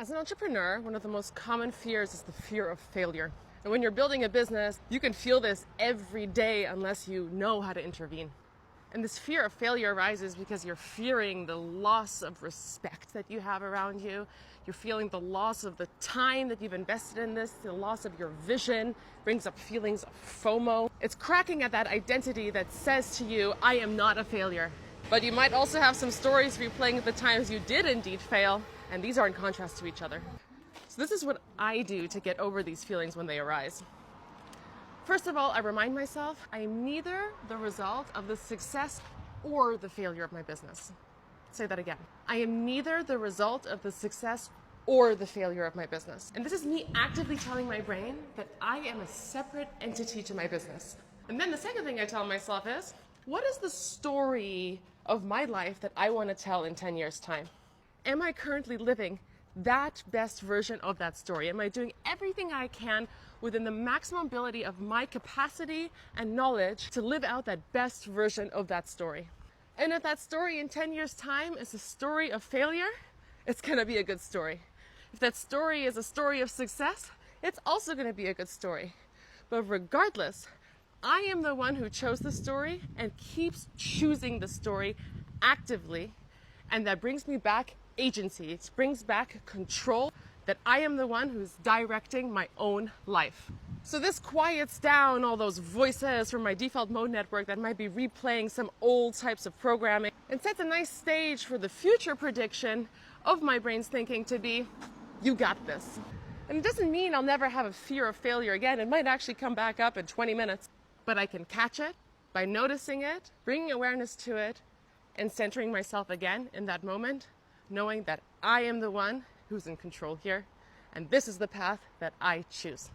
As an entrepreneur, one of the most common fears is the fear of failure. And when you're building a business, you can feel this every day unless you know how to intervene. And this fear of failure arises because you're fearing the loss of respect that you have around you. You're feeling the loss of the time that you've invested in this, the loss of your vision, brings up feelings of FOMO. It's cracking at that identity that says to you, I am not a failure. But you might also have some stories replaying the times you did indeed fail, and these are in contrast to each other. So this is what I do to get over these feelings when they arise. First of all, I remind myself I am neither the result of the success or the failure of my business. Say that again. I am neither the result of the success or the failure of my business. And this is me actively telling my brain that I am a separate entity to my business. And then the second thing I tell myself is, what is the story of my life that I want to tell in 10 years' time? Am I currently living that best version of that story? Am I doing everything I can within the maximum ability of my capacity and knowledge to live out that best version of that story? And if that story in 10 years' time is a story of failure, it's going to be a good story. If that story is a story of success, it's also going to be a good story. But regardless, I am the one who chose the story and keeps choosing the story actively. And that brings me back agency. It brings back control, that I am the one who's directing my own life. So this quiets down all those voices from my default mode network that might be replaying some old types of programming, and sets a nice stage for the future prediction of my brain's thinking to be, you got this. And it doesn't mean I'll never have a fear of failure again. It might actually come back up in 20 minutes, but I can catch it by noticing it, bringing awareness to it, and centering myself again in that moment, knowing that I am the one who's in control here, and this is the path that I choose.